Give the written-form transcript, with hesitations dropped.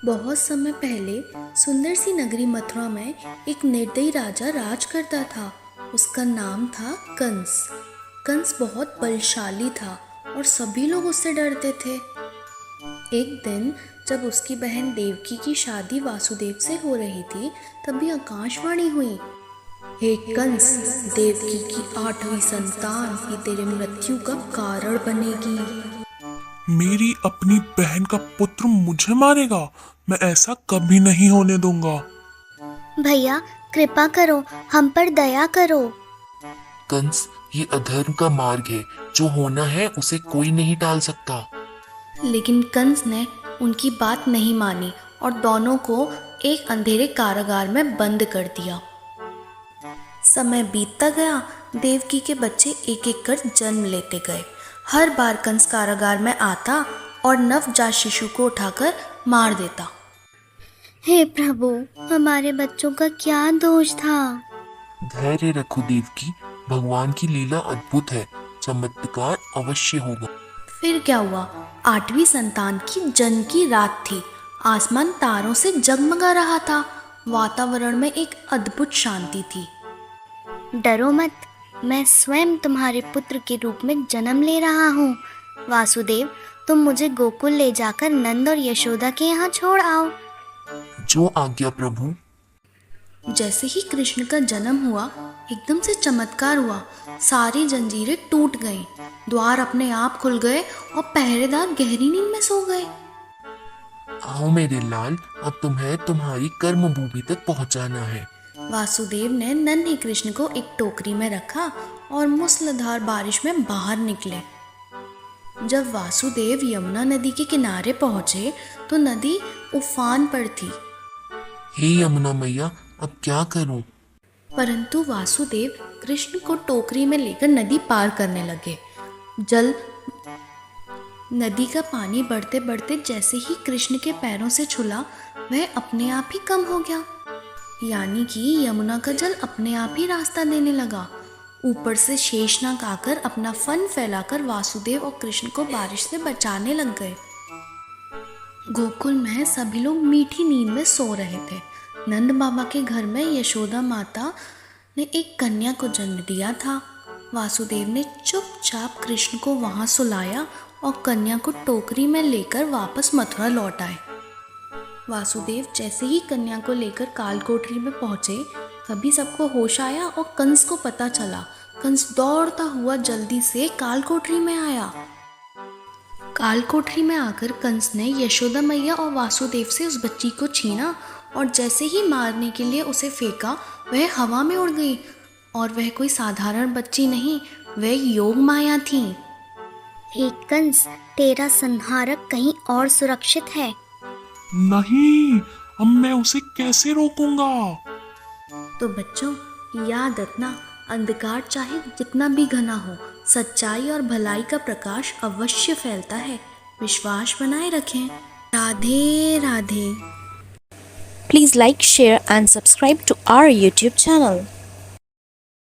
बहुत समय पहले सुंदर सी नगरी मथुरा में एक निर्दयी राजा राज करता था। उसका नाम था कंस। कंस बहुत बलशाली था और सभी लोग उससे डरते थे। एक दिन जब उसकी बहन देवकी की शादी वासुदेव से हो रही थी, तभी आकाशवाणी हुई, हे कंस, देवकी की 8वीं संतान ही तेरे मृत्यु का कारण बनेगी। मेरी अपनी बहन का पुत्र मुझे मारेगा? मैं ऐसा कभी नहीं होने दूंगा। भैया, कृपा करो, हम पर दया करो। कंस, ये अधर्म का मार्ग है। जो होना है उसे कोई नहीं टाल सकता। लेकिन कंस ने उनकी बात नहीं मानी और दोनों को एक अंधेरे कारागार में बंद कर दिया। समय बीतता गया, देवकी के बच्चे एक एक कर जन्म लेते गए। हर बार कंस कारागार में आता और नवजात शिशु को उठाकर मार देता। हे प्रभु, हमारे बच्चों का क्या दोष था? धैर्य रखो देवकी, भगवान की लीला अद्भुत है। चमत्कार अवश्य होगा। फिर क्या हुआ? 8वीं संतान की जन्म की रात थी। आसमान तारों से जगमगा रहा था। वातावरण में एक अद्भुत शांति थी। डरो मत, मैं स्वयं तुम्हारे पुत्र के रूप में जन्म ले रहा हूँ। वासुदेव, तुम मुझे गोकुल ले जाकर नंद और यशोदा के यहाँ छोड़ आओ। जो आज्ञा प्रभु। जैसे ही कृष्ण का जन्म हुआ, एकदम से चमत्कार हुआ। सारी जंजीरें टूट गईं, द्वार अपने आप खुल गए और पहरेदार गहरी नींद में सो गए। आओ मेरे लाल, अब तुम्हें तुम्हारी कर्म भूमि तक पहुंचाना है। वासुदेव ने नन्हे कृष्ण को एक टोकरी में रखा और मूसलाधार बारिश में बाहर निकले। जब वासुदेव यमुना नदी के किनारे पहुंचे तो नदी उफान पर थी। हे यमुना मैया, अब क्या करूं? परंतु वासुदेव कृष्ण को टोकरी में लेकर नदी पार करने लगे। नदी का पानी बढ़ते बढ़ते जैसे ही कृष्ण के पैरों से छुला, वह अपने आप ही कम हो गया। यानी कि यमुना का जल अपने आप ही रास्ता देने लगा। ऊपर से शेषनाग आकर अपना फन फैलाकर वासुदेव और कृष्ण को बारिश से बचाने लग गए। गोकुल में सभी लोग मीठी नींद में सो रहे थे। नंद बाबा के घर में यशोदा माता ने एक कन्या को जन्म दिया था। वासुदेव ने चुपचाप कृष्ण को वहां सुलाया और कन्या को टोकरी में लेकर वापस मथुरा लौट आए। वासुदेव जैसे ही कन्या को लेकर कालकोठरी में पहुंचे, तभी सबको होश आया और कंस को पता चला। कंस दौड़ता हुआ जल्दी से कालकोठरी में आया। कालकोठरी में आकर कंस ने यशोदा मैया और वासुदेव से उस बच्ची को छीना और जैसे ही मारने के लिए उसे फेंका, वह हवा में उड़ गई। और वह कोई साधारण बच्ची नहीं, वह योग माया थी। हे कंस, तेरा संहारक कहीं और सुरक्षित है। नहीं, अब मैं उसे कैसे रोकूंगा? तो बच्चों, याद रखना, अंधकार चाहे जितना भी घना हो, सच्चाई और भलाई का प्रकाश अवश्य फैलता है। विश्वास बनाए रखें। Radhe Radhe. Please like, share and subscribe to our YouTube channel.